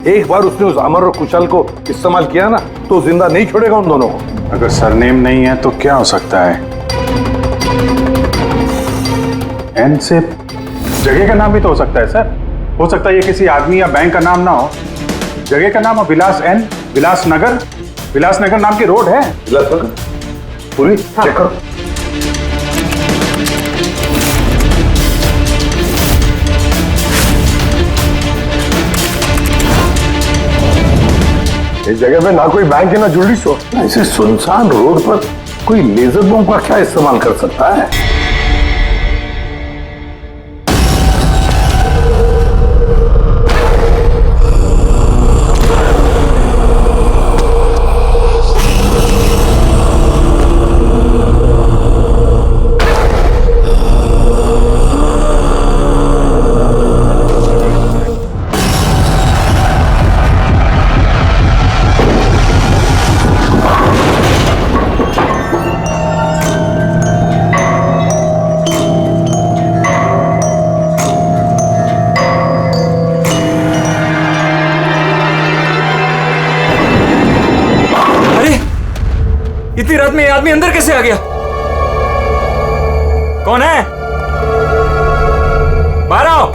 एक बार उसने उस अमर और कुशल को इस्तेमाल किया ना तो जिंदा नहीं छोड़ेगा उन दोनों को। अगर सरनेम नहीं है तो क्या हो सकता है? एन से जगह का नाम भी तो हो सकता है सर। हो सकता है ये किसी आदमी या बैंक का नाम ना हो। जगह का नाम हो विलास एन, विलासनगर। विलासनगर नाम की रोड है। विलासनगर पूरी चेक करो। इस जगह पे ना कोई बैंक है ना ज्वेलरी शॉप। ऐसे सुनसान रोड पर कोई लेजर बम का क्या इस्तेमाल कर सकता है? इतनी रात में ये आदमी अंदर कैसे आ गया? कौन है? बाहर आओ।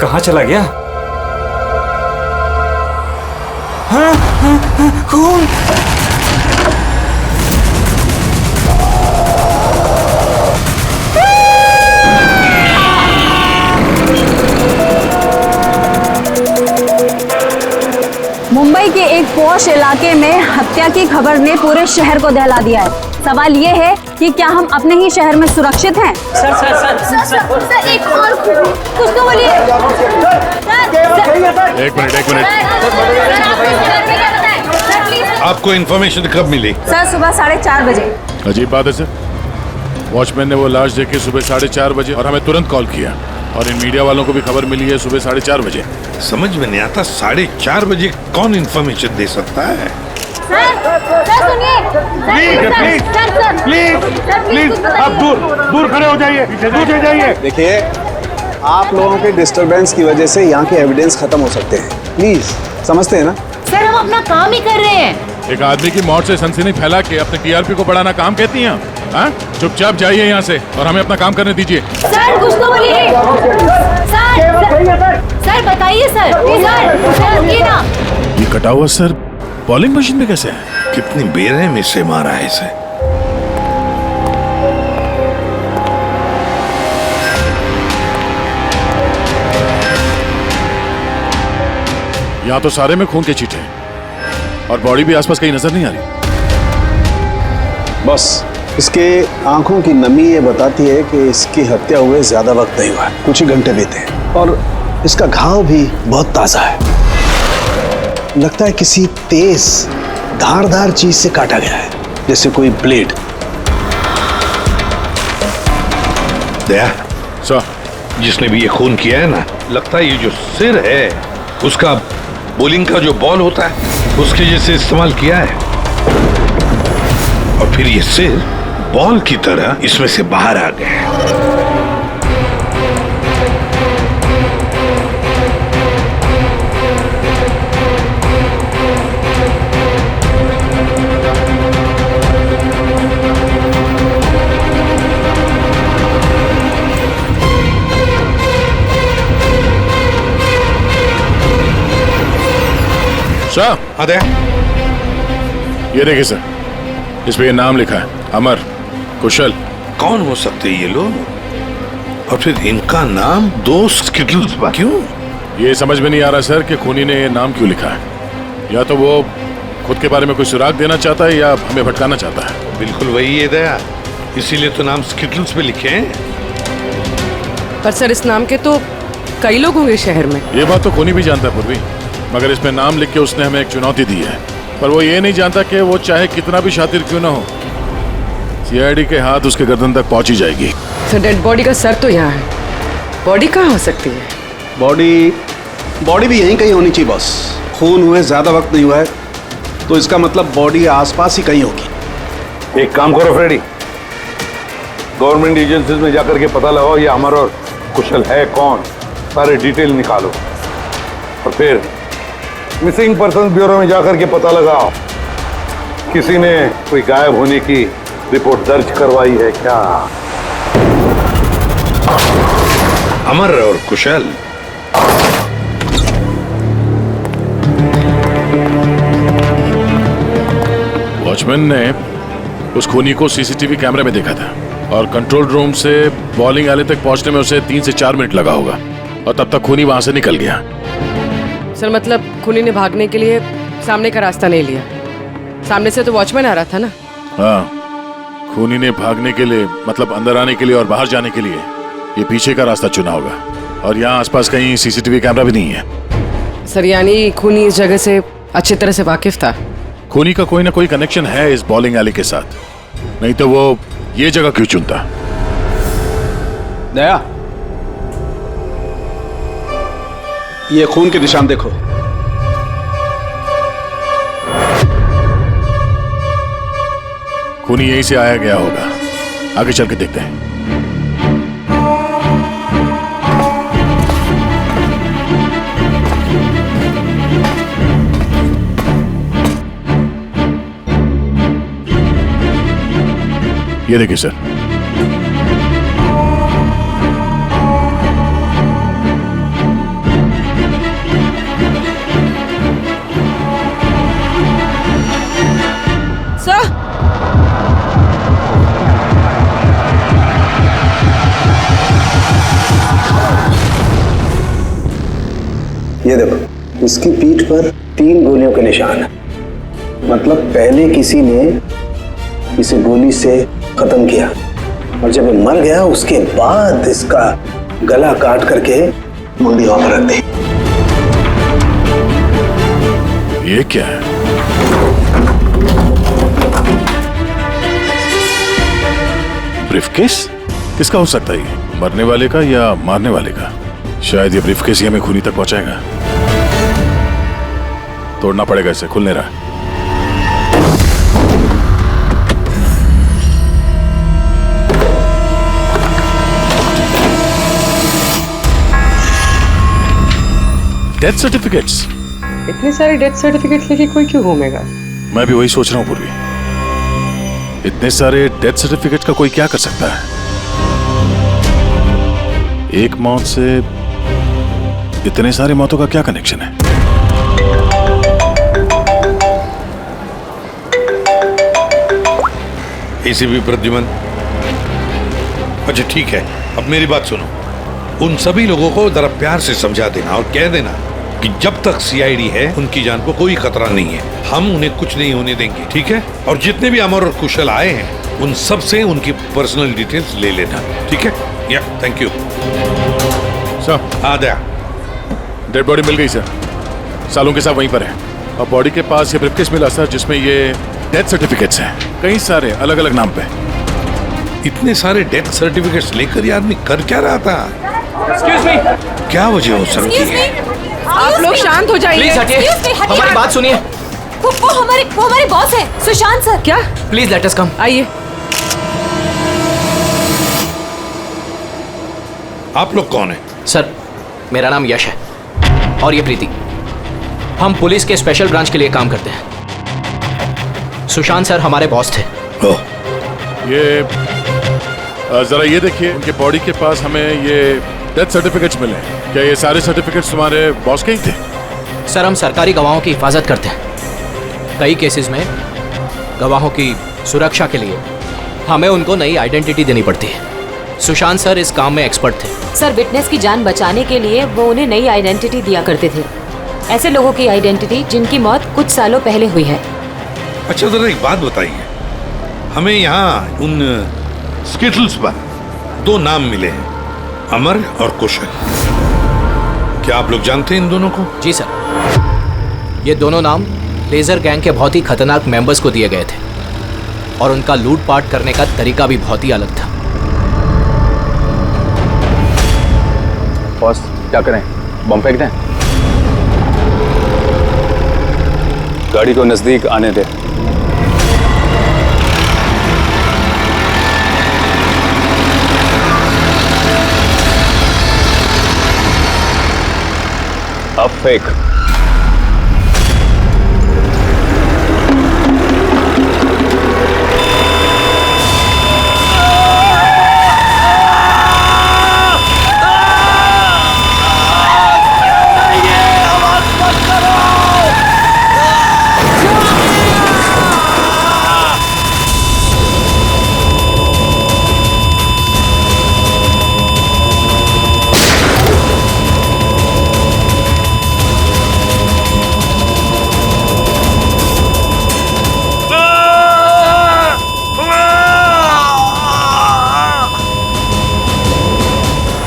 कहां चला गया? हाँ, हाँ, हाँ, खून। मुंबई के एक पॉश इलाके में हत्या की खबर ने पूरे शहर को दहला दिया है। सवाल ये है कि क्या हम अपने ही शहर में सुरक्षित हैं? सर एक और कुछ तो बोलिए। एक मिनट। आपको इन्फॉर्मेशन कब मिली? सर सुबह 4:30 बजे। अजीब बात है सर। वॉचमैन ने वो लाश देखी सुबह 4:30 बजे और हमें तुरंत कॉल किया, और इन मीडिया वालों को भी खबर मिली है सुबह 4:30 बजे। समझ में नहीं आता 4:30 बजे कौन इन्फॉर्मेशन दे सकता है? सर सुनिए। प्लीज आप दूर खड़े हो जाइए, दूर जाइए। देखिए, आप लोगों के डिस्टरबेंस की वजह से यहाँ के एविडेंस खत्म हो सकते हैं। प्लीज समझते हैं ना? सर हम अपना काम ही कर रहे हैं। एक आदमी की मौत से सनसनी फैला के अपने टीआरपी को बढ़ाना काम कहती हैं? हाँ, चुपचाप जाइए यहाँ से और हमें अपना काम करने दीजिए। सर कुछ तो बोलिए। सर बताइए सर रुकिए ना। ये कटा हुआ सर बॉलिंग मशीन में कैसे है? कितनी बेरहमी से मारा है इसे। यहाँ तो सारे में खून के छींटे हैं और बॉडी भी आसपास कहीं नजर नहीं आ रही। बस इसके आंखों की नमी ये बताती है कि इसकी हत्या हुए ज्यादा वक्त नहीं हुआ, कुछ ही घंटे बीते हैं। और इसका घाव भी बहुत ताजा है। लगता है किसी तेज धारदार चीज से काटा गया है, जैसे कोई ब्लेड। दया सर, जिसने भी ये खून किया है ना, लगता है ये जो सिर है उसका बॉलिंग का जो बॉल होता है उसके जैसे इस्तेमाल किया है, और फिर ये सिर बॉल की तरह इसमें से बाहर आ गया है। सर, हाँ दया, ये देखिए सर, इस पे ये नाम लिखा है, अमर कुशल। कौन हो सकते हैं ये लोग? और फिर इनका नाम दोस्त स्किटल्स पर क्यों? ये समझ में नहीं आ रहा सर कि खूनी ने ये नाम क्यों लिखा है। या तो वो खुद के बारे में कोई सुराग देना चाहता है या हमें भटकाना चाहता है। बिल्कुल वही है दया, इसीलिए तो नाम स्किटल्स पे लिखे हैं। पर सर इस नाम के तो कई लोग होंगे शहर में। ये बात तो खूनी भी जानता है पूर्वी, मगर इसमें नाम लिख के उसने हमें एक चुनौती दी है। पर वो ये नहीं जानता कि वो चाहे कितना भी शातिर क्यों ना हो, सीआईडी के हाथ उसके गर्दन तक पहुंच ही जाएगी। सर डेड बॉडी का सर तो यहाँ है, बॉडी कहाँ हो सकती है? बॉडी भी यहीं कहीं होनी चाहिए बॉस। खून हुए ज्यादा वक्त नहीं हुआ है तो इसका मतलब बॉडी आसपास ही कहीं होगी। एक काम करो फ्रेडी, गवर्नमेंट एजेंसीज में जाकर के पता लगाओ ये अमर और कुशल है कौन, सारे डिटेल निकालो और फिर मिसिंग पर्सन ब्यूरो में जाकर के पता लगाओ किसी ने कोई गायब होने की रिपोर्ट दर्ज करवाई है क्या। अमर और कुशल वॉचमैन ने उस खूनी को सीसीटीवी कैमरे में देखा था और कंट्रोल रूम से बॉलिंग एली तक पहुंचने में उसे 3 से 4 मिनट लगा होगा और तब तक खूनी वहां से निकल गया। सर मतलब खूनी ने भागने के लिए सामने का रास्ता नहीं लिया, सामने से तो वॉचमैन आ रहा था ना। हाँ, खूनी ने भागने के लिए मतलब अंदर आने के लिए और बाहर जाने के लिए ये पीछे का रास्ता चुना होगा और यहाँ आसपास कहीं सीसीटीवी कैमरा भी नहीं है। सर यानी खूनी इस जगह से अच्छी तरह से वाकिफ था। खूनी का कोई ना कोई कनेक्शन है इस बॉलिंग एली के साथ, नहीं तो वो ये जगह क्यों चुनता। दया, ये खून के निशान देखो। खूनी यहीं से आया गया होगा, आगे चल के देखते हैं। ये देखिए सर, सर ये देखो, इसकी पीठ पर 3 गोलियों के निशान है। मतलब पहले किसी ने इसे गोली से खत्म किया और जब ये मर गया उसके बाद इसका गला काट करके मुंडी वहां पर रख दी। ये क्या है? ब्रीफकेस? किसका हो सकता है ये? मरने वाले का या मारने वाले का? शायद ये ब्रीफकेस ही हमें खूनी तक पहुंचाएगा। तोड़ना पड़ेगा इसे, खुल नहीं रहा। Death certificates? इतने सारे डेथ सर्टिफिकेट लेके कोई क्यों घूमेगा? मैं भी वही सोच रहा हूं पूर्वी, इतने सारे डेथ सर्टिफिकेट का कोई क्या कर सकता है? एक मौत से इतने सारी मौतों का क्या कनेक्शन है? एसीपी प्रद्युमन, अच्छा ठीक है, अब मेरी बात सुनो। उन सभी लोगों को जरा प्यार से समझा देना और कह देना कि जब तक सीआईडी है उनकी जान को कोई खतरा नहीं है, हम उन्हें कुछ नहीं होने देंगे, ठीक है? और जितने भी अमर और कुशल आए हैं उन सब से उनकी पर्सनल डिटेल्स ले लेना, ठीक है? या थैंक यू सर। हाँ दया, डेड बॉडी मिल गई सर, सालों के साथ वहीं पर है और बॉडी के पास ये ब्रीफकेस मिला सर जिसमें ये डेथ सर्टिफिकेट्स हैं, कई सारे अलग अलग नाम पे। इतने सारे डेथ सर्टिफिकेट्स लेकर ये आदमी कर क्या रहा था? एक्सक्यूज मी, क्या वजह हो सकती है? आप लोग शांत हो जाइए। प्लीज हटिए, हमारी बात सुनिए। वो हमारे बॉस है, सुशांत सर। क्या? प्लीज लेट अस कम। आइए। आप लोग कौन है? सर, मेरा नाम यश है और ये प्रीति। हम पुलिस के स्पेशल ब्रांच के लिए काम करते हैं। सुशांत सर हमारे बॉस थे। ओह, ये जरा ये देखिए, उनके बॉडी के पास हमें ये डेथ सर्टिफिकेट्स मिले हैं। क्या ये सारे सर्टिफिकेट्स तुम्हारे बॉस के ही थे? सर, हम सरकारी गवाहों की हिफाजत करते हैं। कई केसेस में गवाहों की सुरक्षा के लिए हमें उनको नई आइडेंटिटी देनी पड़ती है। सुशांत सर इस काम में एक्सपर्ट थे। सर, विटनेस की जान बचाने के लिए वो उन्हें नई आइडेंटिटी दिया करते थे, ऐसे लोगों की आइडेंटिटी जिनकी मौत कुछ सालों पहले हुई है। अच्छा जरा एक बात बताइए, हमें यहाँ उन स्किटल्स पर 2 नाम मिले हैं, अमर और कुशल। क्या आप लोग जानते हैं इन दोनों को? जी सर, ये दोनों नाम लेजर गैंग के बहुत ही खतरनाक मेंबर्स को दिए गए थे और उनका लूटपाट करने का तरीका भी बहुत ही अलग था। बॉस क्या करें, बम फेंक दें? गाड़ी को नजदीक आने दे। सब फेक।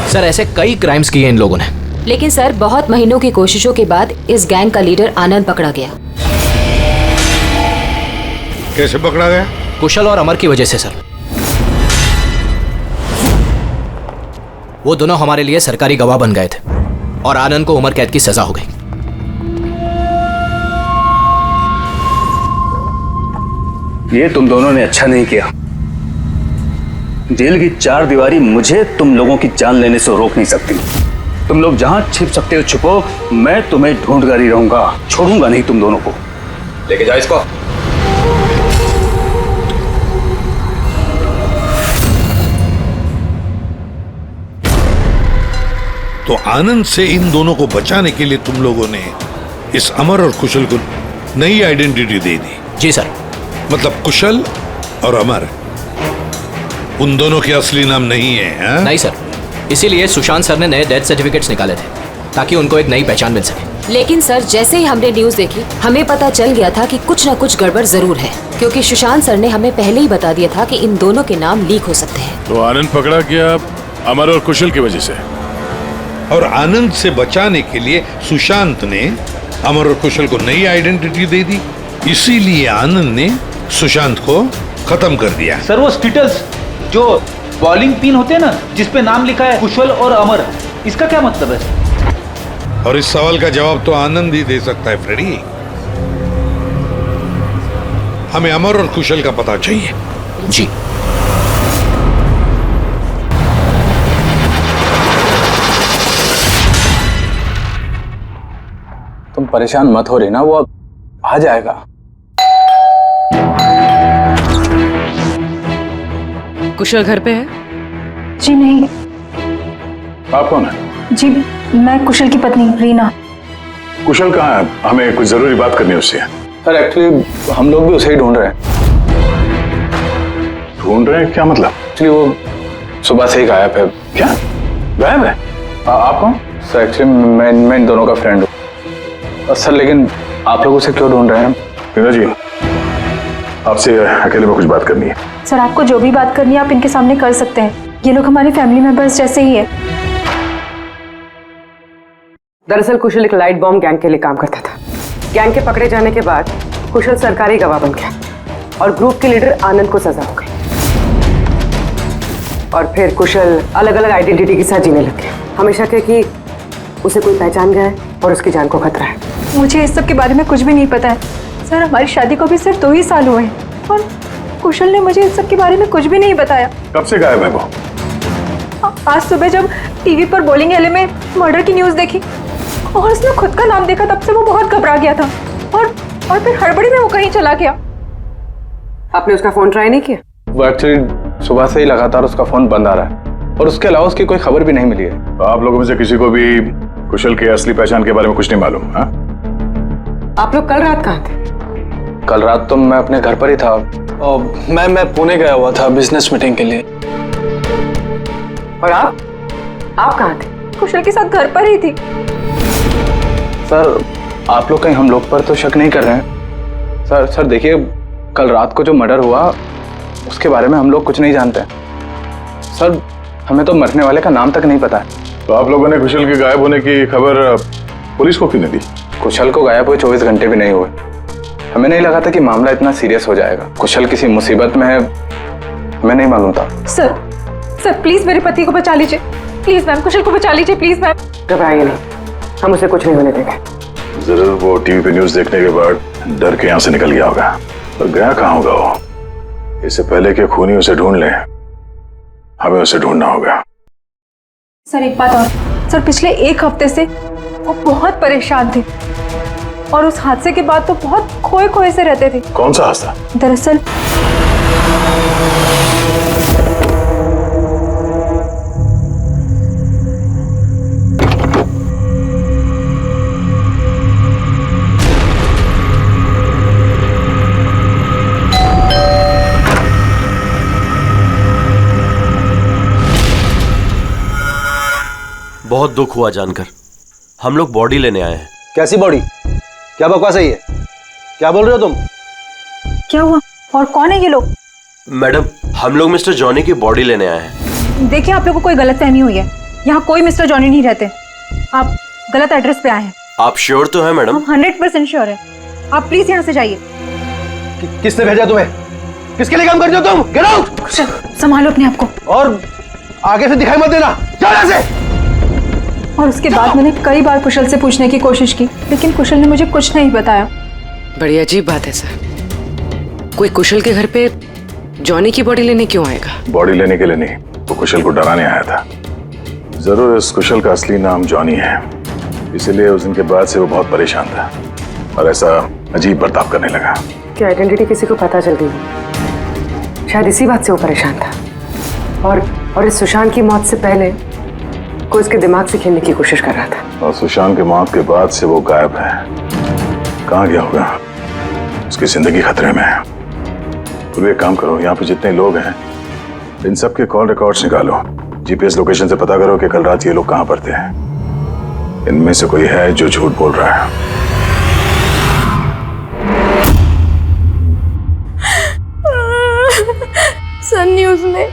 सर ऐसे कई क्राइम्स किए इन लोगों ने। लेकिन सर बहुत महीनों की कोशिशों के बाद इस गैंग का लीडर आनंद पकड़ा गया। कैसे पकड़ा गया? कुशल और अमर की वजह से सर। वो दोनों हमारे लिए सरकारी गवाह बन गए थे और आनंद को उम्र कैद की सजा हो गई। ये तुम दोनों ने अच्छा नहीं किया। जेल की चार दीवारी मुझे तुम लोगों की जान लेने से रोक नहीं सकती। तुम लोग जहां छिप सकते हो छुपो, मैं तुम्हें ढूंढ कर ही रहूंगा, छोड़ूंगा नहीं तुम दोनों को। लेके जाओ इसको। तो आनंद से इन दोनों को बचाने के लिए तुम लोगों ने इस अमर और कुशल को नई आइडेंटिटी दे दी? जी सर। मतलब कुशल और अमर उन दोनों के असली नाम नहीं है? हा? नहीं सर, इसीलिए सुशांत सर ने नए डेथ सर्टिफिकेट्स निकाले थे ताकि उनको एक नई पहचान मिल सके। लेकिन सर जैसे ही हमने न्यूज़ देखी हमें पता चल गया था कि कुछ न कुछ गड़बड़ जरूर है, क्योंकि सुशांत सर ने हमें पहले ही बता दिया था कि इन दोनों के नाम लीक हो सकते हैं। तो आनंद पकड़ा गया अमर और कुशल की वजह से, और आनंद से बचाने के लिए सुशांत ने अमर और कुशल को नई आइडेंटिटी दे दी। इसीलिए आनंद ने सुशांत को खत्म कर दिया। सर वो स्टिटल्स जो बॉलिंग पिन होते हैं ना, जिसपे नाम लिखा है कुशल और अमर, इसका क्या मतलब है? और इस सवाल का जवाब तो आनंद ही दे सकता है फ्रेडी। हमें अमर और कुशल का पता चाहिए। जी। तुम परेशान मत हो रही ना, वो आ जाएगा। कुशल घर पे है? जी नहीं। आप कौन है? जी मैं कुशल की पत्नी रीना। कुशल कहाँ है? हमें कुछ जरूरी बात करनी है उससे। सर एक्चुअली हम लोग भी उसे ही ढूंढ रहे हैं। ढूंढ रहे हैं क्या मतलब? एक्चुअली वो सुबह से ही गायब है। क्या गायब है? आप कौन? सर एक्चुअली मैं इन दोनों का फ्रेंड हूँ। सर लेकिन आप लोग उसे क्यों ढूंढ रहे हैं? रीना जी आपसे अकेले में कुछ बात करनी है। सर आपको जो भी बात करनी है आप इनके सामने कर सकते हैं, ये लोग हमारे फैमिली मेंबर्स जैसे ही है। दरअसल कुशल एक लाइट बॉम्ब गैंग के लिए काम करता था। गैंग के पकड़े जाने के बाद कुशल सरकारी गवाह बन गया और ग्रुप के लीडर आनंद को सजा हो गई। और फिर कुशल अलग अलग आइडेंटिटी के साथ जीने लग गया। हमेशा के कि उसे कोई पहचान गया है और उसकी जान को खतरा है। मुझे इस सब के बारे में कुछ भी नहीं पता है सर। हमारी शादी को भी सिर्फ 2 ही साल हुए हैं और कुशल ने मुझे इस सब के बारे में कुछ भी नहीं बताया। कब से गायब है वो? आज सुबह जब टीवी पर बॉलिंग एले में मर्डर की न्यूज़ देखी और उसने खुद का नाम देखा, तब से वो बहुत घबरा गया था और फिर हड़बड़ी में वो कहीं चला गया। आपने उसका फोन ट्राई नहीं किया? वो एक्चुअली सुबह से ही लगातार उसका फोन बंद आ रहा है और उसके अलावा उसकी कोई खबर भी नहीं मिली है। आप लोगों में से किसी को भी कुशल के असली पहचान के बारे में कुछ नहीं मालूम? हाँ? आप लोग कल रात कहाँ थे? कल रात तो मैं अपने घर पर ही था और मैं पुणे गया हुआ था बिजनेस मीटिंग के लिए। और आप कहाँ थे? कुशल के साथ घर पर ही थी। सर आप लोग कहीं हम लोग पर तो शक नहीं कर रहे हैं? सर देखिए, कल रात को जो मर्डर हुआ उसके बारे में हम लोग कुछ नहीं जानते। सर हमें तो मरने वाले का नाम तक नहीं पता है। तो आप लोगों ने कुशल के गायब होने की खबर पुलिस को क्यों नहीं दी? कुशल को गायब हुए 24 घंटे भी नहीं हुए। हमें नहीं लगा था कि मामला इतना सीरियस हो जाएगा। कुशल किसी मुसीबत में है, हमें नहीं मालूम था। सर प्लीज मेरे पति को बचा लीजिए, प्लीज मैम। कुशल को बचा लीजिए प्लीज मैम। घबराइए नहीं, हम उसे कुछ नहीं होने देंगे। जरूर वो टीवी पे न्यूज देखने के बाद डर के यहाँ से निकल गया होगा। पर गया कहाँ होगा वो? इससे पहले कि खूनी उसे ढूंढ ले, हमें उसे ढूंढना होगा। सर एक बात और, सर पिछले 1 हफ्ते से वो बहुत परेशान थे और उस हादसे के बाद तो बहुत खोए खोए से रहते थे। कौन सा हादसा? दरअसल बहुत दुख हुआ जानकर। हम लोग बॉडी लेने आए हैं। कैसी बॉडी? क्या बकवास है ये? क्या बोल रहे हो तुम? क्या हुआ और कौन है ये लोग? मैडम, हम लोग मिस्टर जॉनी की बॉडी लेने आए हैं। देखिए, आप लोगों को कोई गलतफहमी हुई है। यहाँ कोई मिस्टर जॉनी नहीं रहते। आप गलत एड्रेस पे आए हैं। आप श्योर तो हैं मैडम? हम 100% श्योर है। आप प्लीज यहाँ से जाइए। किसने भेजा तुम्हें? किसके लिए काम करते हो तुम? Get out! संभालो अपने आप को। और आगे से दिखाई मत देना। जाओ यहाँ से। और उसके बाद मैंने कई बार कुशल से पूछने की कोशिश की, लेकिन कुशल ने मुझे कुछ नहीं बताया। बड़ी अजीब बात है सर। कोई कुशल के घर पे जॉनी की बॉडी लेने क्यों आएगा? बॉडी लेने के लिए नहीं, वो कुशल को डराने आया था। जरूर इस कुशल का असली नाम जॉनी है, इसीलिए उस दिन के बाद से वो बहुत परेशान था और ऐसा अजीब बर्ताव करने लगा। कि आइडेंटिटी किसी को पता चल गई, शायद इसी बात से वो परेशान था। और इस सुशांत की मौत से पहले कोई उसके दिमाग से खेलने की कोशिश कर रहा था। और सुशांत के मौत के बाद से वो गायब है। कहाँ गया होगा? उसकी जिंदगी खतरे में है। तो एक काम करो, यहाँ पे जितने लोग हैं इन सब के कॉल रिकॉर्ड्स निकालो, जीपीएस लोकेशन से पता करो कि कल रात ये लोग कहाँ पर थे। इनमें से कोई है जो झूठ बोल रहा है। सन न्यूज़ में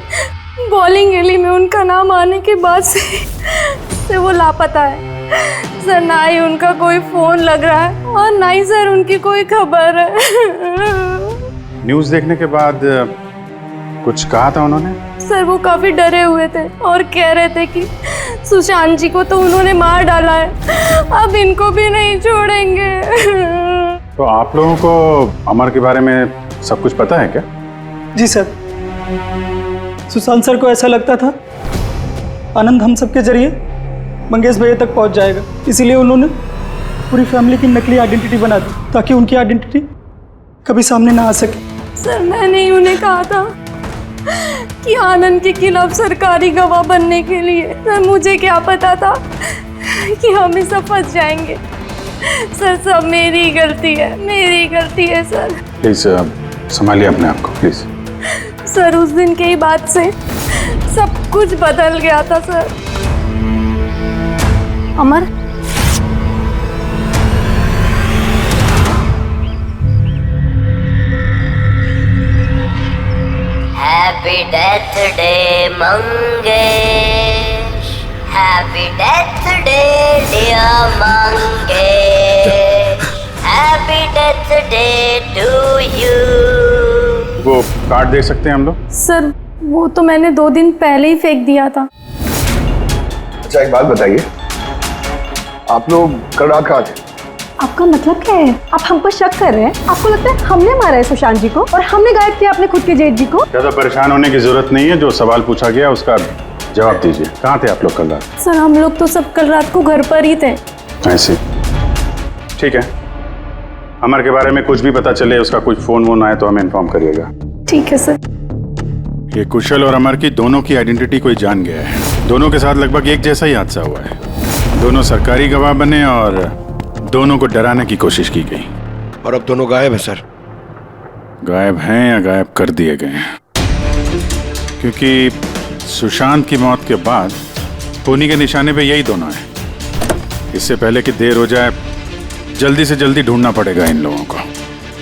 बॉलिंग एली में उनका नाम आने के बाद से वो लापता है सर। ना ही उनका कोई फोन लग रहा है और ना ही सर उनकी कोई खबर है। न्यूज़ देखने के बाद कुछ कहा था उन्होंने? सर वो काफी डरे हुए थे और कह रहे थे कि सुशांत जी को तो उन्होंने मार डाला है, अब इनको भी नहीं छोड़ेंगे। तो आप लोगों को अमर के बारे में सब कुछ पता है क्या? जी सर, सुशांत सर को ऐसा लगता था आनंद हम सबके जरिए मंगेश भैया तक पहुंच जाएगा, इसीलिए उन्होंने पूरी फैमिली की नकली आइडेंटिटी बना दी ताकि उनकी आइडेंटिटी कभी सामने ना आ सके। सर मैंने ही उन्हें कहा था कि आनंद के खिलाफ सरकारी गवाह बनने के लिए। सर मुझे क्या पता था कि हम इस सब फंस जाएंगे। सर सब मेरी गलती है, मेरी गलती है सर। प्लीज संभालिए अपने आप को प्लीज। सर उस दिन के ही बाद से सब कुछ बदल गया था sir. Amar, happy death day Mangesh, happy death day dear Mangesh, happy death day to you. वो कार्ड देख सकते हैं हम लोग? सर वो तो मैंने 2 दिन पहले ही फेंक दिया था। अच्छा एक बात बताइए, आप लोग कल रात कहाँ थे? आपका मतलब क्या है? आप हम पर शक कर रहे हैं? आपको लगता है हमने मारा है सुशांत जी को और हमने गायब किया अपने खुद के जेठ जी को? ज्यादा परेशान होने की जरूरत नहीं है, जो सवाल पूछा गया उसका जवाब दीजिए। कहाँ थे आप लोग कल रात? सर हम लोग तो सब कल रात को घर पर ही थे। ऐसे? ठीक है, अमर के बारे में कुछ भी पता चले, उसका कुछ फोन वोन आए तो हमें इन्फॉर्म करिएगा। ठीक है सर। ये कुशल और अमर की दोनों की आइडेंटिटी कोई जान गया है। दोनों के साथ लगभग एक जैसा ही हादसा हुआ है। दोनों सरकारी गवाह बने और दोनों को डराने की कोशिश की गई। और अब दोनों गायब है सर। गायब हैं या गायब कर दिए गए हैं? क्योंकि सुशांत की मौत के बाद खूनी के निशाने पे यही दोनों हैं। इससे पहले कि देर हो जाए, जल्दी से जल्दी ढूंढना पड़ेगा इन लोगों को।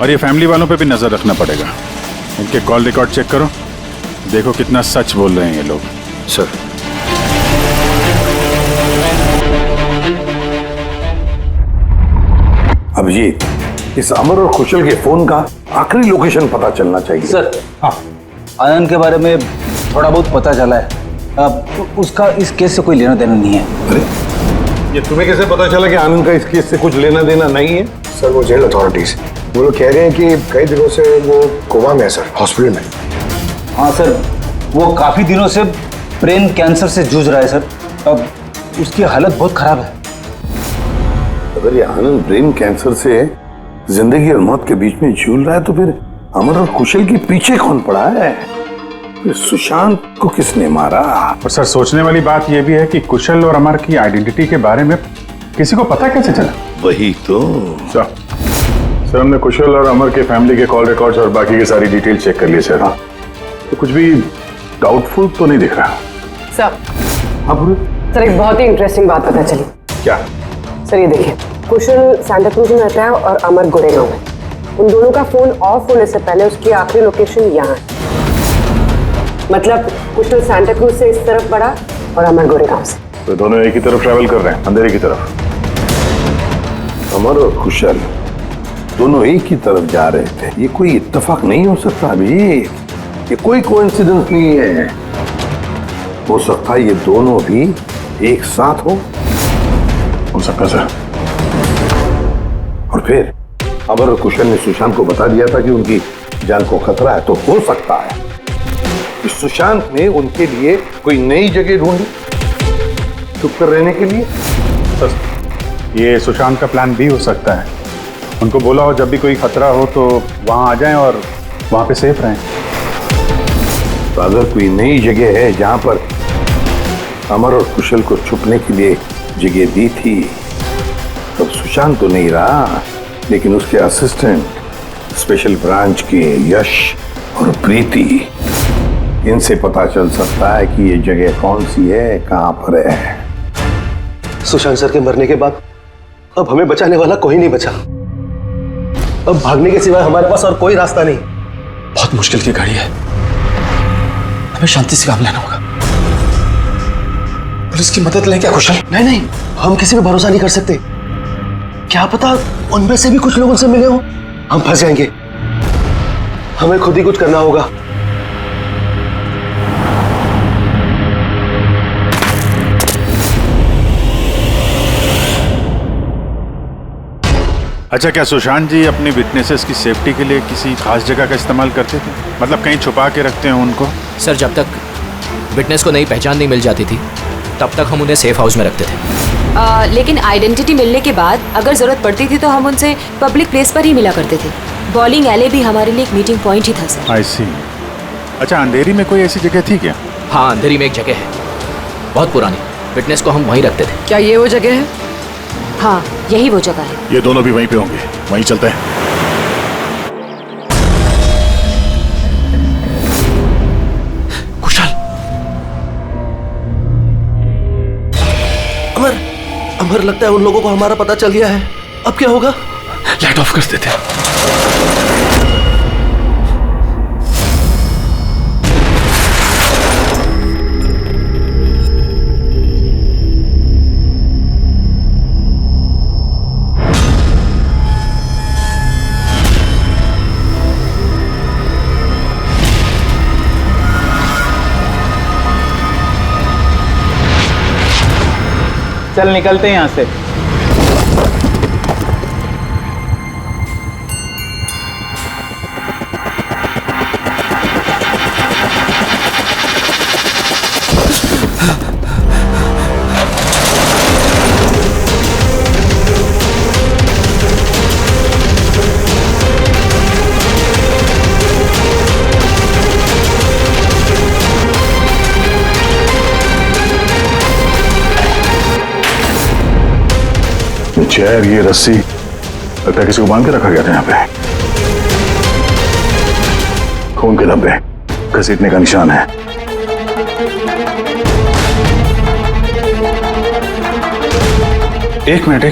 और ये फैमिली वालों पे भी नजर रखना पड़ेगा। इनके कॉल रिकॉर्ड चेक करो, देखो कितना सच बोल रहे हैं ये लोग। सर अभिजीत, इस अमर और कुशल के फोन का आखिरी लोकेशन पता चलना चाहिए। सर हाँ, आनंद के बारे में थोड़ा बहुत पता चला है। अब उसका इस केस से कोई लेना देना नहीं है। अरे ये तुम्हें कैसे पता चला कि आनंद का इस केस से कुछ लेना देना नहीं है? सर वो जेल अथॉरिटीज, वो लोग कह रहे हैं कि कई दिनों से वो कोमा में है सर, हॉस्पिटल में। हाँ सर, वो काफी दिनों से ब्रेन कैंसर से जूझ रहा है सर। अब उसकी हालत बहुत खराब है। अगर ये आनंद ब्रेन कैंसर से जिंदगी और मौत के बीच में झूल रहा है तो फिर अमर और कुशल के पीछे कौन पड़ा है? फिर सुशांत को किसने मारा? और सर सोचने वाली बात यह भी है कि कुशल और अमर की आइडेंटिटी के बारे में किसी को पता कैसे चला? वही तो सर हमने कुशल और अमर के फैमिली के कॉल रिकॉर्ड्स और बाकी की सारी डिटेल चेक कर ली सर। तो कुछ भी डाउटफुल तो नहीं दिख रहा। सर हाँ बोलो। सर एक बहुत ही इंटरेस्टिंग बात पता चली। क्या? सर ये देखिए, कुशल सांता क्रूज में रहता है और अमर गोरेगांव में। उन दोनों का फोन ऑफ होने से पहले उसकी आखिरी लोकेशन यहाँ है। मतलब कुशल सांता क्रूज से इस तरफ बढ़ा और अमर गोरेगांव से। तो दोनों एक ही तरफ ट्रैवल कर रहे हैं, अंधेरे की तरफ। अमर और कुशल दोनों एक ही तरफ जा रहे थे। ये कोई इत्तेफाक नहीं हो सकता अभी, ये कोई कोइंसिडेंस नहीं है। हो सकता है ये दोनों भी एक साथ हो सकता सर। और फिर अमर और कुशल ने सुशांत को बता दिया था कि उनकी जान को खतरा है। तो हो सकता है कि सुशांत ने उनके लिए कोई नई जगह ढूंढी चुप कर रहने के लिए। सर ये सुशांत का प्लान भी हो सकता है। उनको बोला हो जब भी कोई खतरा हो तो वहां आ जाएं और वहां पे सेफ रहें। तो अगर कोई नई जगह है जहां पर अमर और कुशल को छुपने के लिए जगह दी थी, तब सुशांत तो नहीं रहा, लेकिन उसके असिस्टेंट स्पेशल ब्रांच के यश और प्रीति, इनसे पता चल सकता है कि ये जगह कौन सी है, कहां पर है। सुशांत सर के मरने के बाद अब हमें बचाने वाला कोई नहीं बचा। अब भागने के सिवाय हमारे पास और कोई रास्ता नहीं। बहुत मुश्किल की घड़ी है, हमें शांति से काम लेना होगा। पुलिस की मदद लें क्या कुशल? नहीं नहीं, हम किसी पे भरोसा नहीं कर सकते। क्या पता उनमें से भी कुछ लोग उनसे मिले हो, हम फंस जाएंगे। हमें खुद ही कुछ करना होगा। अच्छा, क्या सुशांत जी अपनी विटनेसेस की सेफ्टी के लिए किसी खास जगह का इस्तेमाल करते थे? मतलब कहीं छुपा के रखते हैं उनको? सर जब तक विटनेस को नई पहचान नहीं मिल जाती थी तब तक हम उन्हें सेफ हाउस में रखते थे। लेकिन आइडेंटिटी मिलने के बाद अगर जरूरत पड़ती थी तो हम उनसे पब्लिक प्लेस पर ही मिला करते थे। बॉलिंग एले भी हमारे लिए एक मीटिंग पॉइंट ही था सर। आई सी। अच्छा, अंधेरी में कोई ऐसी जगह थी क्या? हाँ, अंधेरी में एक जगह है, बहुत पुरानी। विटनेस को हम वहीं रखते थे। क्या ये वो जगह है? हाँ, यही वो जगह है। ये दोनों भी वहीं पे होंगे, वहीं चलते हैं। कुशल, अमर, अमर लगता है उन लोगों को हमारा पता चल गया है। अब क्या होगा? लाइट ऑफ कर देते हैं। चल निकलते हैं यहाँ से। चेयर, ये रस्सी, लगता है किसी को बांध के रखा गया था यहाँ पे। खून के धब्बे, घसीटने का निशान है। एक मिनट।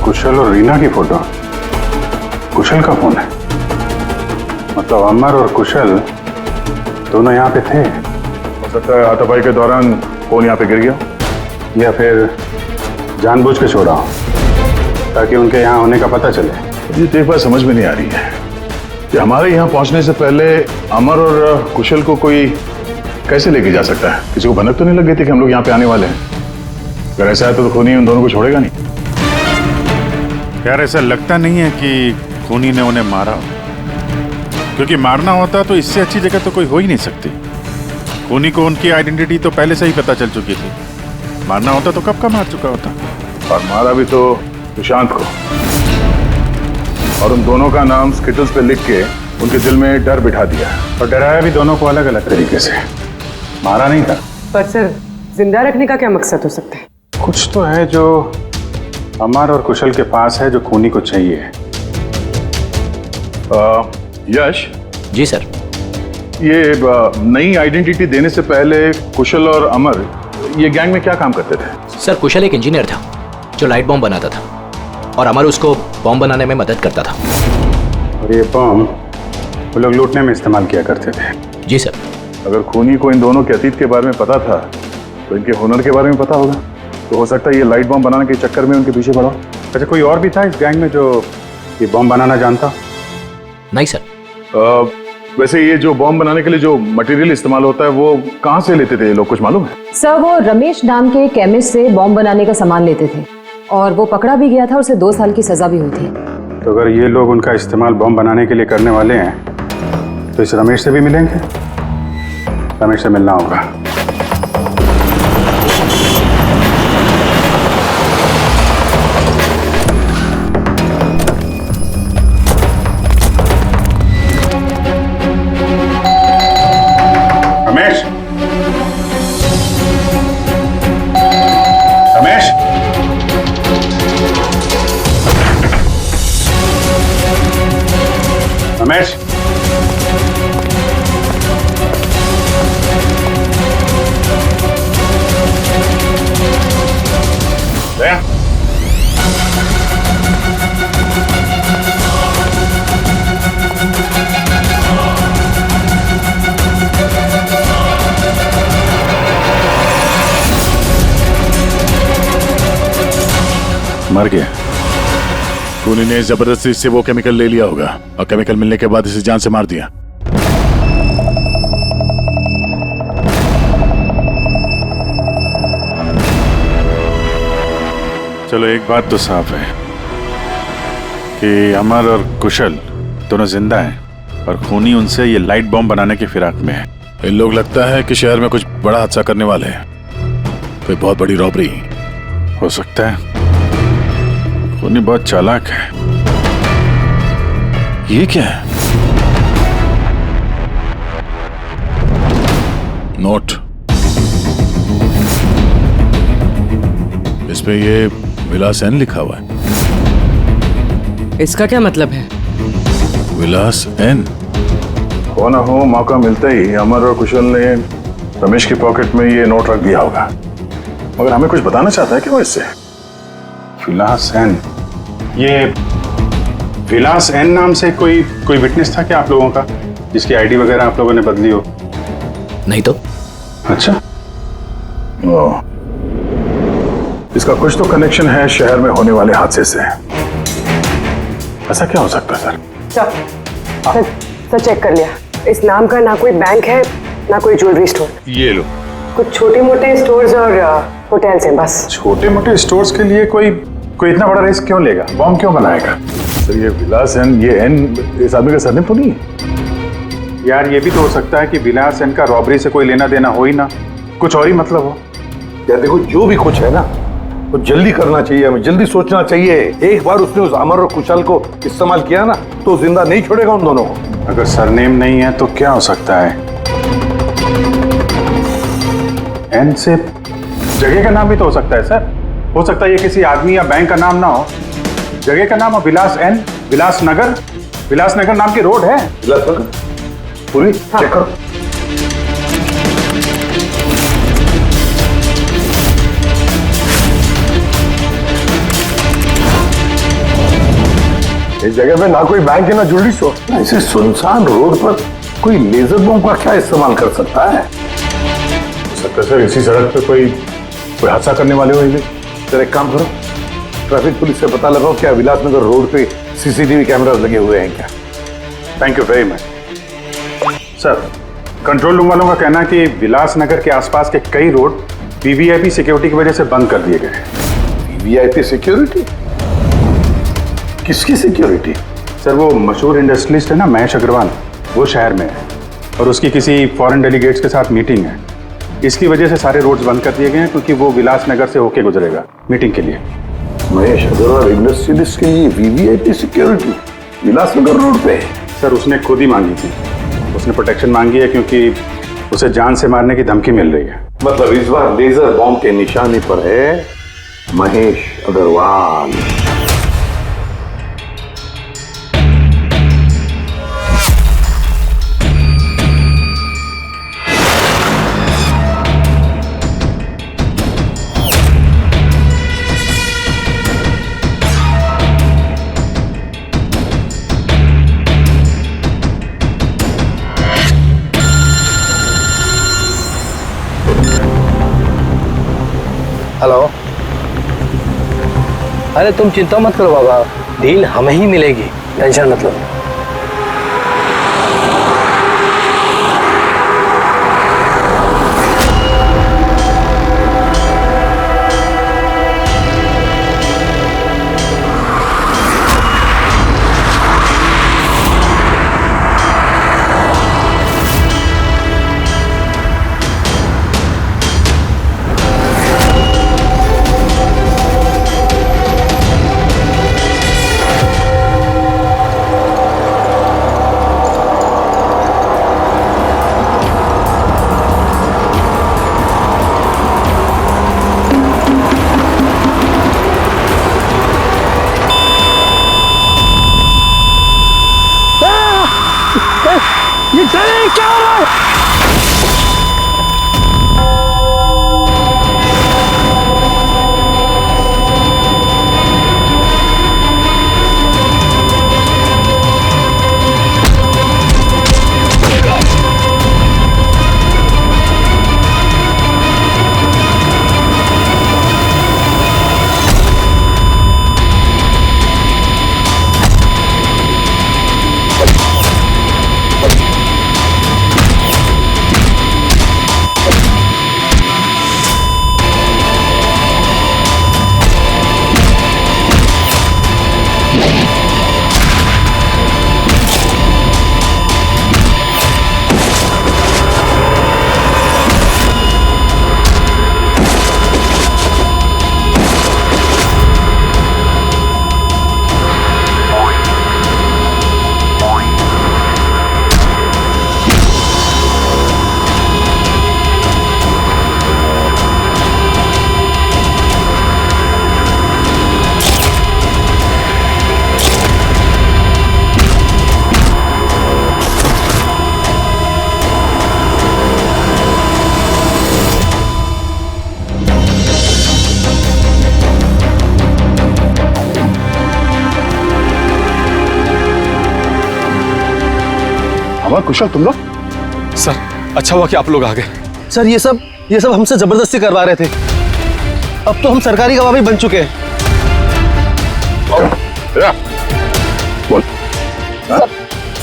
कुशल और रीना की फोटो। कुशल का फोन है, मतलब अमर और कुशल दोनों यहाँ पे थे। हो सकता है हाथापाई के दौरान फोन यहाँ पे गिर गया, या फिर जानबूझ के छोड़ा हो ताकि उनके यहाँ होने का पता चले। ये तो एक बात समझ में नहीं आ रही है कि हमारे यहाँ पहुँचने से पहले अमर और कुशल को कोई कैसे लेके जा सकता है? किसी को भनक तो नहीं लग गई थी कि हम लोग यहाँ पे आने वाले हैं? अगर ऐसा है तो खूनी उन दोनों को छोड़ेगा नहीं। यार ऐसा लगता नहीं है कि खूनी ने उन्हें मारा, क्योंकि मारना होता तो इससे अच्छी जगह तो कोई हो ही नहीं सकती। खूनी को उनकी आइडेंटिटी तो पहले से ही पता चल चुकी थी। मारना होता तो कब का मार चुका होता। और मारा भी तो सुशांत को, और उन दोनों का नाम स्किटल्स पे लिख के उनके दिल में डर बिठा दिया, और डराया भी दोनों को अलग अलग तरीके से। मारा नहीं था। पर सर, जिंदा रखने का क्या मकसद हो सकता है? कुछ तो है जो अमर और कुशल के पास है, जो खूनी को चाहिए। यश जी सर। ये नई आइडेंटिटी देने से पहले कुशल और अमर ये गैंग में क्या काम करते थे? सर, कुशल एक इंजीनियर था जो लाइट बॉम्ब बनाता था, और अमर उसको बॉम्ब बनाने में मदद करता था। और ये बॉम्ब वो लोग लूटने में इस्तेमाल किया करते थे। जी सर। अगर खूनी को इन दोनों के अतीत के बारे में पता था तो इनके हुनर के बारे में पता होगा, तो हो सकता है ये लाइट बॉम्ब बनाने के चक्कर में उनके पीछे पड़ा। अच्छा, कोई और भी था इस गैंग में जो ये बॉम्ब बनाना जानता? नहीं सर। वैसे ये जो बॉम्ब बनाने के लिए जो मटेरियल इस्तेमाल होता है वो कहाँ से लेते थे ये लोग, कुछ मालूम है? सर, वो रमेश नाम के केमिस्ट से बॉम्ब बनाने का सामान लेते थे, और वो पकड़ा भी गया था, उसे 2 साल की सजा भी हुई थी। तो अगर ये लोग उनका इस्तेमाल बॉम्ब बनाने के लिए करने वाले हैं तो इस रमेश से भी मिलेंगे। रमेश से मिलना होगा। रमेश, रमेश, रमेश, दया, मर गया। खूनी ने जबरदस्ती से वो केमिकल ले लिया होगा, और केमिकल मिलने के बाद इसे जान से मार दिया। चलो एक बात तो साफ है कि अमर और कुशल दोनों जिंदा हैं, और खूनी उनसे ये लाइट बॉम्ब बनाने की फिराक में है। इन लोग लगता है कि शहर में कुछ बड़ा हादसा करने वाले हैं, कोई बहुत बड़ी रॉबरी। हो सकता है। खूनी बहुत चालाक है। ये क्या है? नोट, इस पे ये विलास एन लिखा हुआ है। इसका क्या मतलब है? विलास एन। हो ना हो, मौका मिलते ही अमर और कुशल ने रमेश की पॉकेट में ये नोट रख दिया होगा, मगर हमें कुछ बताना चाहता है कि वो इससे। विलास एन, ये विलास एन नाम से कोई विटनेस था क्या आप लोगों का, जिसकी आईडी वगैरह आप लोगों ने बदली हो? नहीं तो। अच्छा। इसका कुछ तो कनेक्शन है शहर में होने वाले हादसे से। ऐसा क्या हो सकता है सर, चेक कर लिया। इस नाम का ना कोई बैंक है, ना कोई ज्वेलरी स्टोर। ये लो। कुछ छोटे मोटे स्टोर्स और होटल्स हैं बस। छोटे मोटे स्टोर्स के लिए कोई इतना बड़ा रिस्क क्यों लेगा? बॉम्ब क्यों बनाएगा? सर, ये विलास एन, ये एन इस आदमी का सरनेम तो नहीं है? यार, ये भी तो हो सकता है कि विलास एन का रॉबरी से कोई लेना देना हो ही ना, कुछ और ही मतलब हो। यार देखो, जो भी कुछ है ना वो जल्दी करना चाहिए, हमें जल्दी सोचना चाहिए। एक बार उसने उस अमर और कुशल को इस्तेमाल किया ना तो जिंदा नहीं छोड़ेगा उन दोनों को। अगर सरनेम नहीं है तो क्या हो सकता है? एन से जगह का नाम भी तो हो सकता है सर। हो सकता है ये किसी आदमी या बैंक का नाम ना हो, जगह का नाम हो। विलास एन, विलासनगर नाम की रोड है। विलासनगर पूरी चेक करो। इस जगह पे ना कोई बैंक है ना ज्वेलरी स्टोर। ऐसे सुनसान रोड पर कोई लेजर बॉम्ब का क्या इस्तेमाल कर सकता है? हो सकता है सर इसी सड़क पे कोई हादसा करने वाले हो ये। सर एक काम करो, ट्रैफिक पुलिस से पता लगाओ क्या विलासनगर रोड पे सीसीटीवी कैमरास लगे हुए हैं क्या? Thank you very much sir. Control room वालों का कहना है कि विलासनगर के आसपास के कई रोड वीवीआईपी सिक्योरिटी की वजह से बंद कर दिए गए। VVIP security? किसकी सिक्योरिटी? सर वो मशहूर इंडस्ट्रियलिस्ट है ना महेश अग्रवाल, वो शहर में है और उसकी किसी फॉरेन डेलीगेट्स के साथ मीटिंग है। इसकी वजह से सारे रोड्स बंद कर दिए गए हैं क्योंकि वो विलासनगर से होके गुजरेगा मीटिंग के लिए। महेश अग्रवाल इंडस्ट्रियलिस्ट के लिए वीवीआईपी सिक्योरिटी विलासनगर रोड पे? सर उसने खुद ही मांगी थी, उसने प्रोटेक्शन मांगी है क्योंकि उसे जान से मारने की धमकी मिल रही है। मतलब इस बार लेजर बॉम्ब के निशाने पर है महेश अग्रवाल। हेलो। अरे तुम चिंता मत करो बाबा, डील हमें ही मिलेगी, टेंशन मत लो। ये क्या हो रहा है? कुशल तुम लोग? सर अच्छा हुआ कि आप लोग आ गए। सर ये सब हमसे जबरदस्ती करवा रहे थे। अब तो हम सरकारी गवाह भी बन चुके हैं।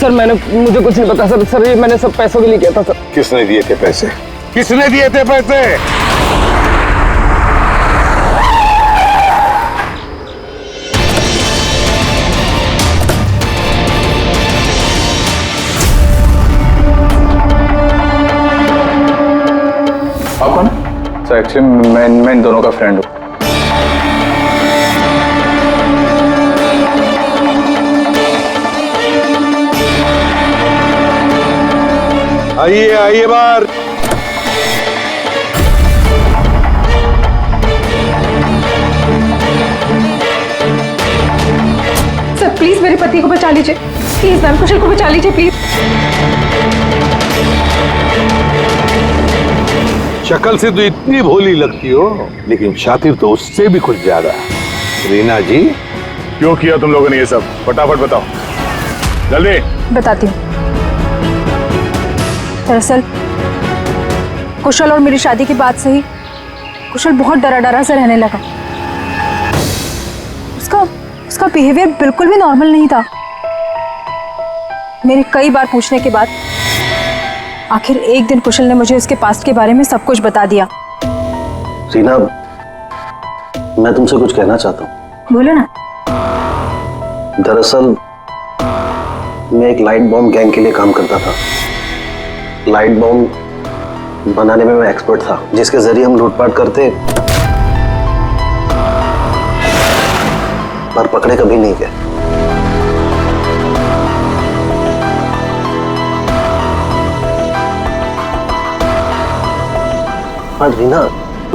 सर मुझे कुछ नहीं पता सर ये मैंने सब पैसों के लिए किया था सर। किसने दिए थे पैसे? किसने दिए थे पैसे? आप कौन? सर एक्चुअली मैं इन दोनों का फ्रेंड हूँ। आइए आइए बाहर। सर प्लीज मेरे पति को बचा लीजिए, प्लीज मैम, कुशल को बचा लीजिए प्लीज। शक्ल से तो इतनी भोली लगती हो, लेकिन शातिर तो उससे भी कुछ ज्यादा। रीना जी, क्यों किया तुम लोगों ने ये सब? फटाफट बताओ, जल्दी। बताती हूँ। दरअसल कुशल और मेरी शादी के बाद से ही कुशल बहुत डरा डरा से रहने लगा। उसका बिहेवियर बिल्कुल भी नॉर्मल नहीं था। मेरे कई बार पूछने के बाद आखिर एक दिन कुशल ने मुझे उसके पास्ट के बारे में सब कुछ बता दिया। रीना, मैं तुमसे कुछ कहना चाहता हूँ। बोलो ना। दरअसल मैं एक लाइट बॉम्ब गैंग के लिए काम करता था। लाइट बॉम्ब बनाने में मैं एक्सपर्ट था, जिसके जरिए हम लूटपाट करते पर पकड़े कभी नहीं गए। पर रीना,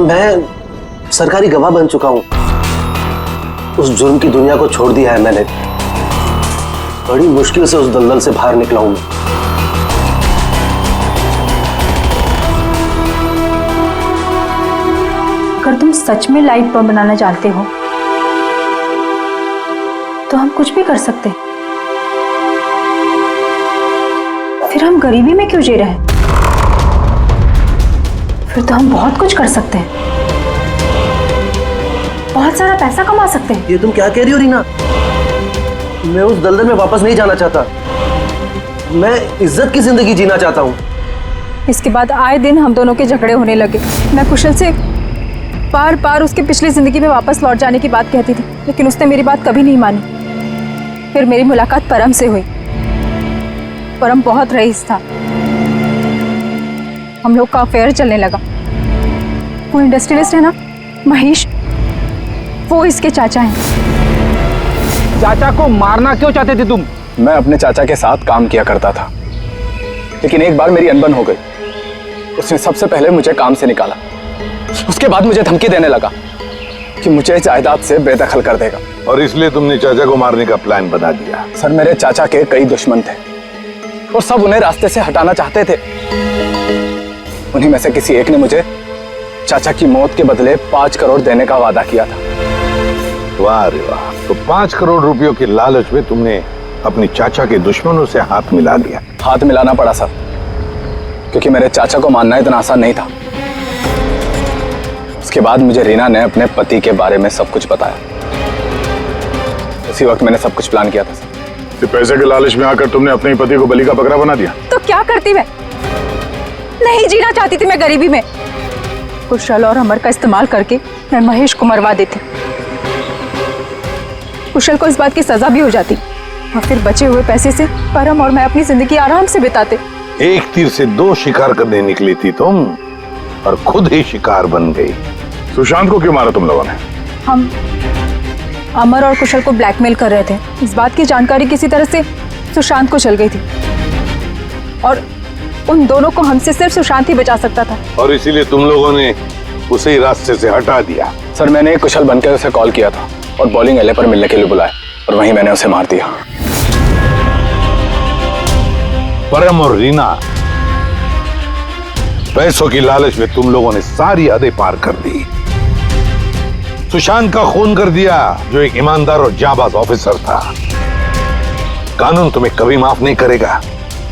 मैं सरकारी गवाह बन चुका हूं। उस जुर्म की दुनिया को छोड़ दिया है मैंने। बड़ी मुश्किल से उस दलदल से बाहर निकला हूं मैं। अगर तुम सच में लाइट बम बनाना जानते हो तो हम कुछ भी कर सकते हैं। फिर हम गरीबी में क्यों जी रहे हैं? फिर तो हम बहुत कुछ कर सकते हैं, बहुत सारा पैसा कमा सकते हैं। ये तुम क्या कह रही हो रीना? मैं उस दलदल में वापस नहीं जाना चाहता। मैं इज्जत की जिंदगी जीना चाहता हूँ। इसके बाद आए दिन हम दोनों के झगड़े होने लगे। मैं कुशल से बार बार उसके पिछली जिंदगी में वापस लौट जाने की बात कहती थी, लेकिन उसने मेरी बात कभी नहीं मानी। फिर मेरी मुलाकात परम से हुई। परम बहुत रईस था। हम लोग का अफेयर चलने लगा। वो इंडस्ट्रियलिस्ट है ना, महेश, वो इसके चाचा हैं। चाचा को मारना क्यों चाहते थे तुम? मैं अपने चाचा के साथ काम किया करता था, लेकिन एक बार मेरी अनबन हो गई। उसने सबसे पहले मुझे काम से निकाला। उसके बाद मुझे धमकी देने लगा कि मुझे जायदाद से बेदखल कर देगा। और इसलिए तुमने चाचा को मारने का प्लान बना दिया? सर, मेरे चाचा के कई दुश्मन थे और सब उन्हें रास्ते से हटाना चाहते थे। उन्हीं में से किसी एक ने मुझे चाचा की मौत के बदले 5 करोड़ देने का वादा किया था। वाह रे वाह! तो 5 करोड़ रुपयों की लालच में तुमने अपने चाचा के दुश्मनों से हाथ मिला लिया। हाथ मिलाना पड़ा सर, क्योंकि मेरे चाचा को मानना इतना आसान नहीं था। उसके बाद मुझे रीना ने अपने पति के बारे में सब कुछ बताया। उसी वक्त मैंने सब कुछ प्लान किया था सर। तो पैसे के लालच में आकर तुमने अपने पति को बलि का बकरा बना दिया? तो क्या करती मैं? नहीं जीना चाहती थी मैं गरीबी में। कुशल और अमर का इस्तेमाल करके मैं महेश को मरवा देती। कुशल को इस बात की सजा भी हो जाती और फिर बचे हुए पैसे से परम और मैं अपनी जिंदगी आराम से बिताते। एक तीर से 2 शिकार करने निकली थी तुम और खुद ही शिकार बन गई। सुशांत को क्यों मारा तुम लोगों ने? हम अमर और कुशल को ब्लैकमेल कर रहे थे। इस बात की जानकारी किसी तरह से सुशांत को चल गई थी और उन दोनों को हमसे सिर्फ सुशांत ही बचा सकता था। और इसीलिए तुम लोगों ने उसे ही रास्ते से हटा दिया। सर, मैंने कुशल बनकर उसे कॉल किया था और बॉलिंग एले पर मिलने के लिए बुलाया और वहीं मैंने उसे मार दिया। परम और रीना, पैसों की लालच में तुम लोगों ने सारी हदें पार कर दी। सुशांत का खून कर दिया, जो एक ईमानदार और जाबाज ऑफिसर था। कानून तुम्हें कभी माफ नहीं करेगा।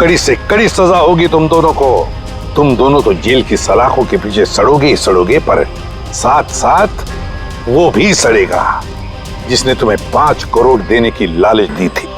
कड़ी से कड़ी सजा होगी तुम दोनों को। तुम दोनों तो जेल की सलाखों के पीछे सड़ोगे ही सड़ोगे, पर साथ साथ वो भी सड़ेगा जिसने तुम्हें 5 करोड़ देने की लालच दी थी।